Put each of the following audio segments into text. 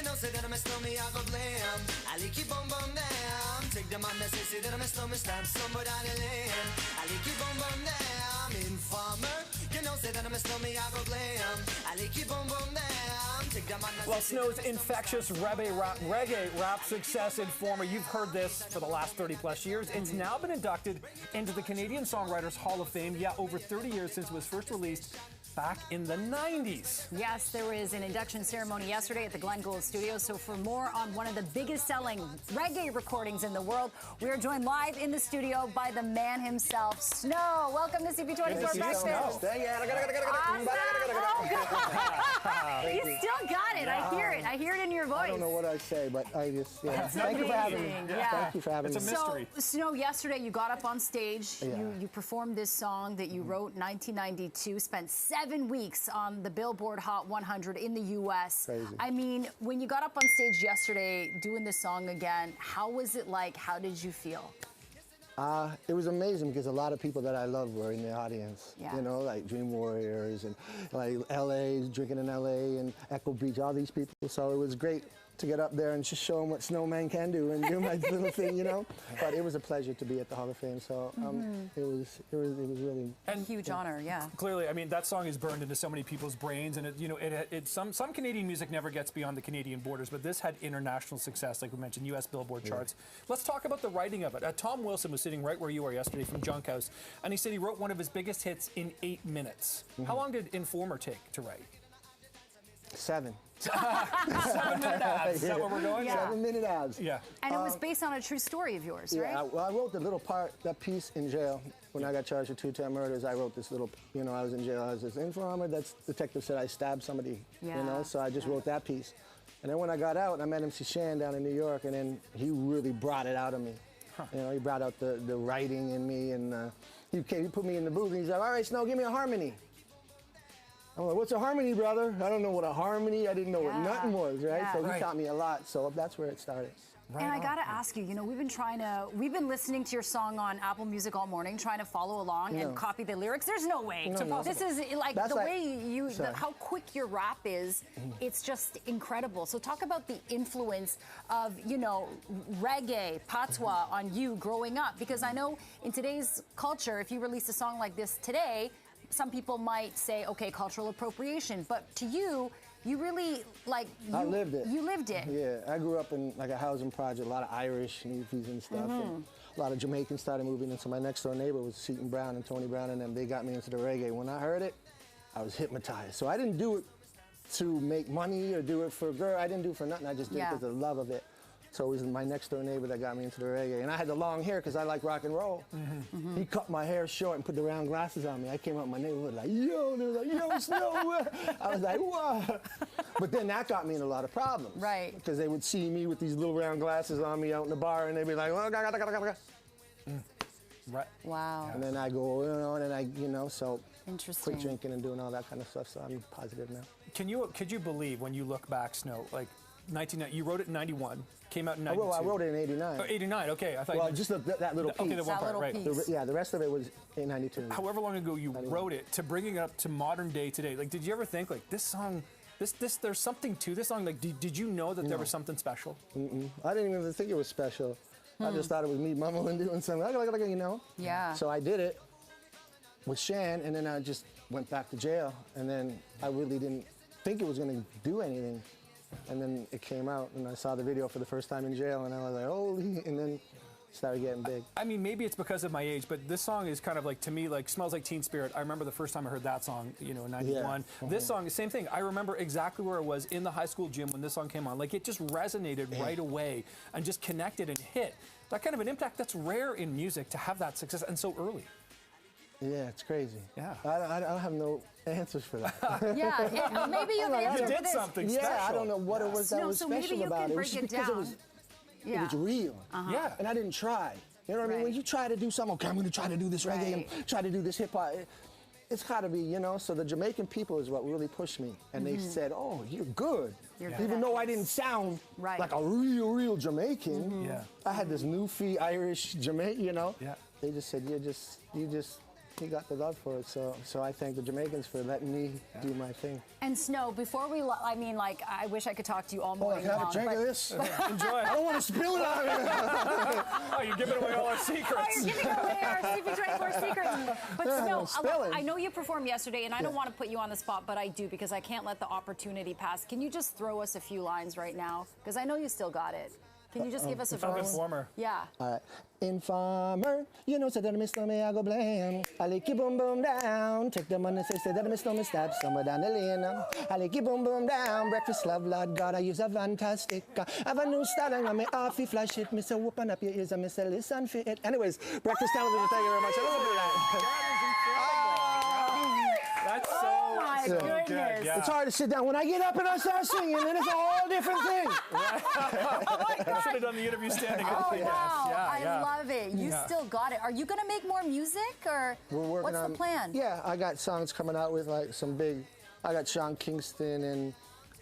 You know, say that I'm a stormy, I go blam. I like you boom boom down. Take the man that say that I'm a stormy, stamp somewhere down the lane. I like you boom boom down. Informer. You know, say that I'm a stormy, I go blam. I like you boom boom down. Take the man that Well, Snow's infectious reggae rap success, Informer, you've heard this for the last 30 plus years. It's now been inducted into the Canadian Songwriters Hall of Fame. Yeah, over 30 years since it was first released back in the 90s. Yes, there was an induction ceremony yesterday at the Glen Gould Studios. So for more on one of the biggest selling reggae recordings in the world, we are joined live in the studio by the man himself, Snow. Welcome to CP24 Breakfast. You still got it. I hear it. I hear it in your voice. I don't know what I say, but I just, thank you for having me. Yeah. Thank you for having me. It's a mystery. So, Snow, yesterday you got up on stage. Yeah. You performed this song that you wrote in 1992, spent 7 weeks on the Billboard Hot 100 in the US. Crazy. I mean, when you got up on stage yesterday doing this song again, how was it like? How did you feel? It was amazing because a lot of people that I love were in the audience. Yeah. You know, like Dream Warriors and like LA, Drinking in LA and Echo Beach, all these people. So it was great to get up there and just show them what Snowman can do and do my little thing, you know. But it was a pleasure to be at the Hall of Fame. So it was really a huge honor, yeah. Clearly, I mean, that song is burned into so many people's brains, and some Canadian music never gets beyond the Canadian borders, but this had international success, like we mentioned, US Billboard charts. Let's talk about the writing of it. Tom Wilson was sitting right where you were yesterday from Junk House, and he said he wrote one of his biggest hits in 8 minutes. How long did Informer take to write? 7. 7-minute abs. Is that where we're going? Yeah. 7-minute abs. Yeah. And it was based on a true story of yours, right? Yeah, well, I wrote the little part, that piece in jail. When I got charged with 210 murders, I wrote this little, you know, I was in jail. I was this informer. That detective said I stabbed somebody, you know, so I just wrote that piece. And then when I got out, I met MC Shan down in New York, and then he really brought it out of me. You know, he brought out the writing in me, and he put me in the booth, and he's like, all right, Snow, give me a harmony. I'm like, what's a harmony, brother? I don't know what a harmony, I didn't know what nothing was, right? Yeah. So he taught me a lot, so that's where it started. Right and I gotta ask you, you know, we've been listening to your song on Apple Music all morning, trying to follow along and copy the lyrics. There's no way. No. This is like That's the like, way how quick your rap is. It's just incredible. So talk about the influence of, you know, reggae, patois on you growing up, because I know in today's culture, if you release a song like this today, some people might say, okay, cultural appropriation, but to you, you really, like, I lived it. You lived it. Yeah, I grew up in like a housing project, a lot of Irish newfies and stuff, and a lot of Jamaicans started moving in, so my next door neighbor was Seton Brown and Tony Brown and them. They got me into the reggae. When I heard it, I was hypnotized. So I didn't do it to make money or do it for a girl. I didn't do it for nothing. I just did it because of the love of it. So it was my next door neighbor that got me into the reggae. And I had the long hair because I like rock and roll. He cut my hair short and put the round glasses on me. I came out in my neighborhood like, yo, and they were like, yo, Snow. I was like, what? But then that got me in a lot of problems. Right. Because they would see me with these little round glasses on me out in the bar, and they'd be like, oh, Right. Wow. and then I go, and then I, so Interesting. quit drinking and doing all that kind of stuff, so I'm positive now. Could you believe when you look back, Snow, like, 1990, you wrote it in 91, came out in 92. Well, I wrote it in 89. Oh, 89, okay. I thought Well, just that little piece. Okay, the one part, right. The rest of it was in 92. However long ago you wrote it, to bringing it up to modern day today, like, did you ever think, like, this song, there's something to this song? Like, did you know that there was something special? I didn't even think it was special. I just thought it was me mumbling doing something, you know? Yeah. So I did it with Shan, and then I just went back to jail, and then I really didn't think it was going to do anything. And then it came out, and I saw the video for the first time in jail, and I was like, holy, and then it started getting big. I mean, maybe it's because of my age, but this song is kind of like, to me, like, smells like Teen Spirit. I remember the first time I heard that song, you know, in 91. Yeah. This song, the same thing. I remember exactly where I was in the high school gym when this song came on. Like, it just resonated right away and just connected and hit. That kind of an impact, that's rare in music to have that success, and so early. Yeah, it's crazy. Yeah. I don't have no answers for that. Yeah, maybe you have an answer You for did this. something special. Yeah, I don't know what it was that was so maybe special you about can it. It break was it because down. it was real. Yeah. And I didn't try. You know what I mean? When you try to do something, okay, I'm going to try to do this reggae and try to do this hip hop. It's got to be, you know. So the Jamaican people is what really pushed me. And they said, oh, you're good. Even though I didn't sound like a real Jamaican. Yeah. I had this newfie Irish Jamaican, you know. Yeah. They just said, you just he got the love for it. So I thank the Jamaicans for letting me do my thing. And Snow, before we, I mean, like, I wish I could talk to you all Oh, I morning can have long. a drink of this? Enjoy. I don't want to spill it out here. Oh, you're giving away all our secrets. Oh, you're giving away our CP24 secrets. But Snow, spilling. I know you performed yesterday, and I don't want to put you on the spot, but I do because I can't let the opportunity pass. Can you just throw us a few lines right now? Because I know you still got it. Can you just give us a verse? Informer. Yeah. All right. Informer, you know, say that me stomach, I go blame. I like you boom boom down. Take the money, say that me stomach, stab somewhere down the lane. I like you boom boom down. Breakfast, love, Lord God, I use a fantastic. I have a new style, and I'm off, flash it. Me say, open up your ears, and me say, listen for it. Anyways, breakfast television, thank you very much. I love That's so, my so goodness. good. Yeah. It's hard to sit down. When I get up and I start singing, then it's a whole different thing. I should have done the interview standing up. Oh, wow. Yeah, I love it. You still got it. Are you going to make more music, or We're working what's on, the plan? Yeah, I got songs coming out with like some big. I got Sean Kingston and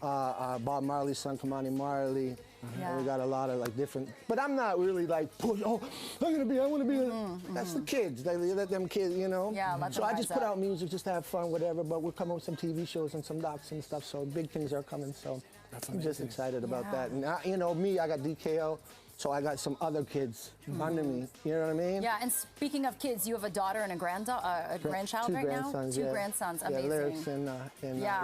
Bob Marley's son, Kamani Marley. Yeah. And we got a lot of like different. But I'm not really like, push, oh, I want to be. That's the kids. They let them kids, you know. Yeah, let so them I just rise put up. out music just to have fun, whatever. But we're coming with some TV shows and some docs and stuff. So big things are coming. So I'm just excited about that. And you know, me, I got DKO. So I got some other kids under me. You know what I mean? Yeah, and speaking of kids, you have a daughter and a grandchild Two right grandsons, now? Two yeah. grandsons, Yeah, amazing. Lyrics and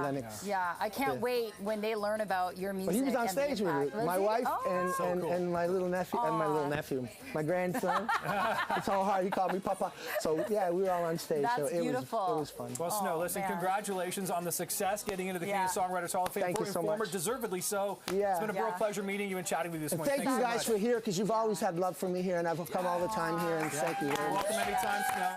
Lennox. Yeah, I can't wait when they learn about your music. But he was on and the stage with impact. it. Was My he? wife Oh. and my little nephew, my grandson. It's all hard. He called me Papa. So yeah, we were all on stage. That's so it beautiful. Was fun. Well, Snow, listen, man. congratulations on the success getting into the Canadian Songwriters Hall of Fame. Thank you so Informer, much. deservedly so. Yeah. It's been a real pleasure meeting you and chatting with you this And morning. thank you so guys much. for here because you've always had love for me here, and I've come all the time here. And thank you very You're much. welcome anytime, Snow.